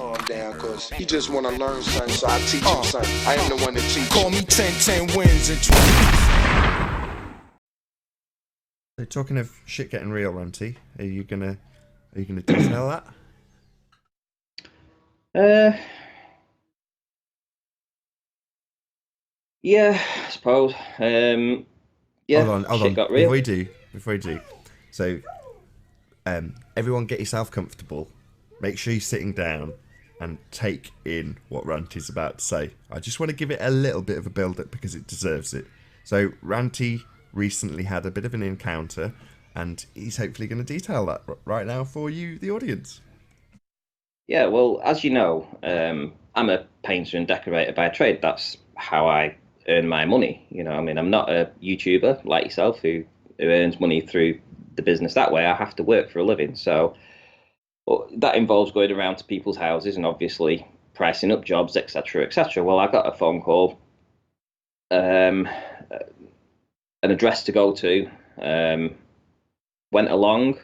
calm down, cause he just wanna learn something, so I teach him something. I am the one that teach Call him. me 10 wins and 20. So talking of shit getting real, Ranty, are you gonna detail that? Yeah, I suppose. Yeah, Hold shit on. got real. Before you do, so everyone get yourself comfortable. Make sure you're sitting down and take in what Ranty's about to say. I just want to give it a little bit of a build-up because it deserves it. So Ranty recently had a bit of an encounter, and he's hopefully going to detail that right now for you, the audience. Yeah, well, as you know, I'm a painter and decorator by trade. That's how I earn my money. You know, I mean, I'm not a YouTuber like yourself who earns money through the business that way. I have to work for a living. So that involves going around to people's houses and obviously pricing up jobs, etc., etc. Well, I got a phone call, an address to go to, went along,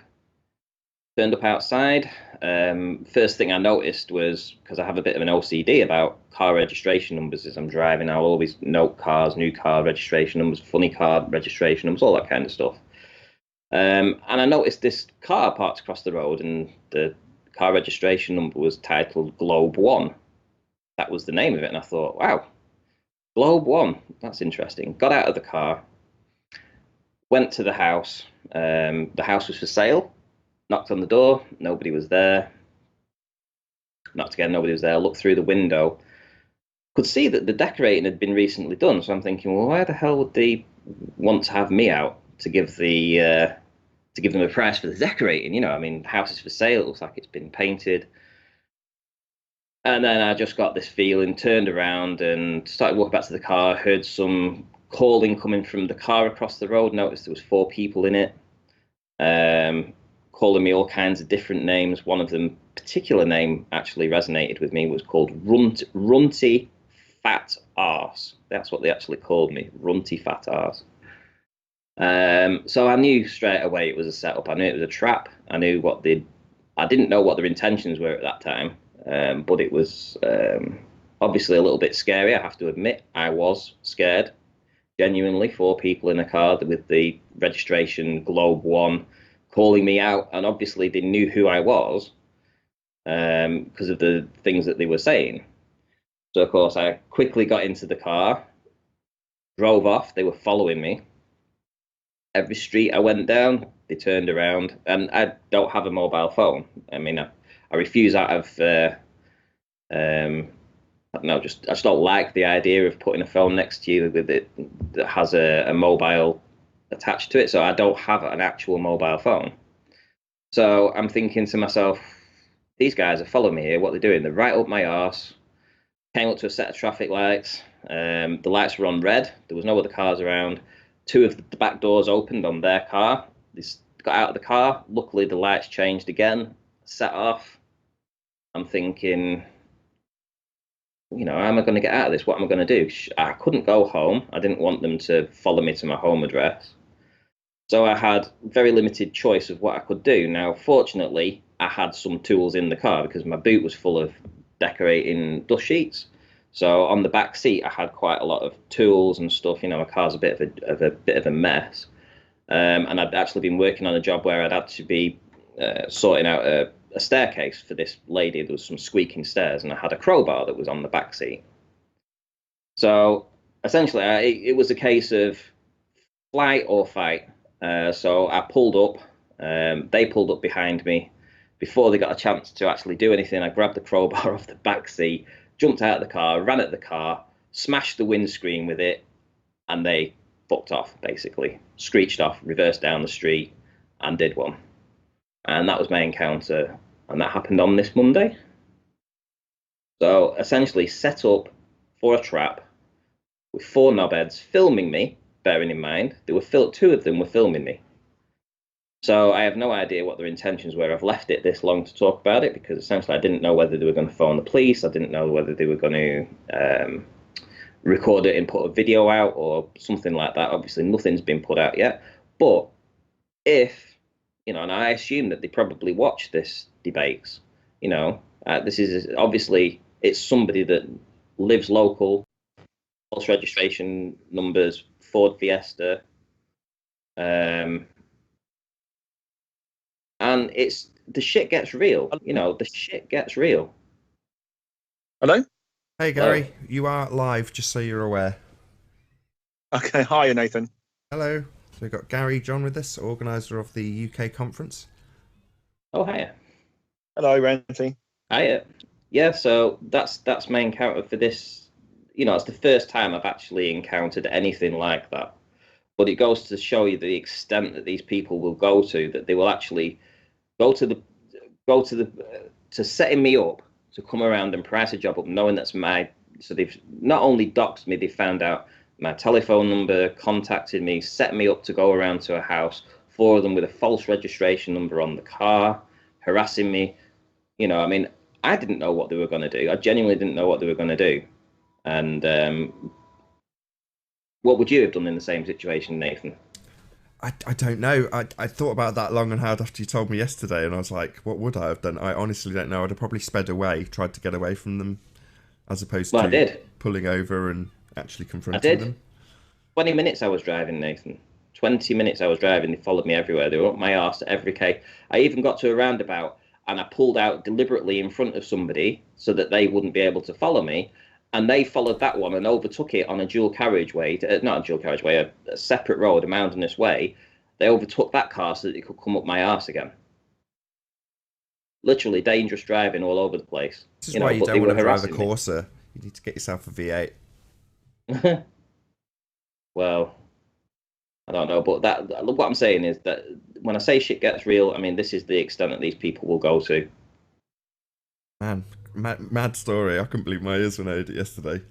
turned up outside. First thing I noticed was, because I have a bit of an OCD about car registration numbers as I'm driving, I'll always note cars, new car registration numbers, funny car registration numbers, all that kind of stuff. And I noticed this car parked across the road, and the car registration number was titled Globe 1. That was the name of it, and I thought, wow, Globe 1, that's interesting. Got out of the car, went to the house. The house was for sale. Knocked on the door, nobody was there. Knocked again, nobody was there. Looked through the window, could see that the decorating had been recently done. So I'm thinking, well, why the hell would they want to have me out to give them a price for the decorating? You know, I mean, the house is for sale. It looks like it's been painted. And then I just got this feeling, turned around and started walking back to the car. Heard some calling coming from the car across the road. Noticed there was 4 people in it. Calling me all kinds of different names. One of them, particular name, actually resonated with me, was called Runty Fat Arse. That's what they actually called me, Runty Fat Arse. So I knew straight away it was a setup. I knew it was a trap. I didn't know what their intentions were at that time, but it was obviously a little bit scary. I have to admit, I was scared. Genuinely, 4 people in a car with the registration Globe 1 calling me out, and obviously they knew who I was because of the things that they were saying. So of course I quickly got into the car, drove off. They were following me. Every street I went down, they turned around, and I don't have a mobile phone. I mean, I refuse out of I don't know, I just don't like the idea of putting a phone next to you with it that has a mobile attached to it. So I don't have an actual mobile phone. So I'm thinking to myself, these guys are following me here. What they're doing? They're right up my arse. Came up to a set of traffic lights. The lights were on red. There was no other cars around. 2 of the back doors opened on their car. They got out of the car. Luckily, the lights changed again. Set off. I'm thinking, you know, how am I going to get out of this? What am I going to do? I couldn't go home. I didn't want them to follow me to my home address. So I had very limited choice of what I could do. Now, fortunately, I had some tools in the car because my boot was full of decorating dust sheets. So on the back seat, I had quite a lot of tools and stuff. You know, my car's a bit of a mess. And I'd actually been working on a job where I'd had to be sorting out a staircase for this lady. There was some squeaking stairs, and I had a crowbar that was on the back seat. So essentially, it was a case of flight or fight. So I pulled up. They pulled up behind me. Before they got a chance to actually do anything, I grabbed the crowbar off the back seat, jumped out of the car, ran at the car, smashed the windscreen with it, and they fucked off, basically. Screeched off, reversed down the street, and did one. And that was my encounter. And that happened on this Monday. So essentially set up for a trap with 4 knobheads filming me, bearing in mind, 2 of them were filming me. So I have no idea what their intentions were. I've left it this long to talk about it because essentially I didn't know whether they were going to phone the police. I didn't know whether they were going to record it and put a video out or something like that. Obviously, nothing's been put out yet. But if, you know, and I assume that they probably watch this debates, you know, This is obviously it's somebody that lives local, false registration numbers, Ford Fiesta, and it's the shit gets real. You know, the shit gets real. Hello? Hey Gary, you are live, just so you're aware. Okay, hi Nathan. Hello. So we've got Gary John with us, organiser of the UK conference. Oh, hiya. Hello, Ranty. Hiya. Yeah, so that's my encounter for this. You know, it's the first time I've actually encountered anything like that. But it goes to show you the extent that these people will go to, that they will actually go to setting me up to come around and price a job up, knowing that's my. So they've not only doxed me, they found out my telephone number, contacted me, set me up to go around to a house, 4 of them with a false registration number on the car, harassing me. You know, I mean, I didn't know what they were going to do. I genuinely didn't know what they were going to do. And what would you have done in the same situation, Nathan? I don't know. I thought about that long and hard after you told me yesterday, and I was like, what would I have done? I honestly don't know. I'd have probably sped away, tried to get away from them, as opposed to pulling over and actually confronting them. 20 minutes I was driving, Nathan. 20 minutes I was driving. They followed me everywhere. They were up my arse at every K. I even got to a roundabout and I pulled out deliberately in front of somebody so that they wouldn't be able to follow me. And they followed that one and overtook it on a dual carriageway, not a dual carriageway, a separate road, a mountainous way. They overtook that car so that it could come up my arse again. Literally dangerous driving all over the place. This is why you don't want to drive a Corsa. You need to get yourself a V8. Well, I don't know, but what I'm saying is that when I say shit gets real, I mean this is the extent that these people will go to. Man, mad story. I couldn't believe my ears when I heard it yesterday.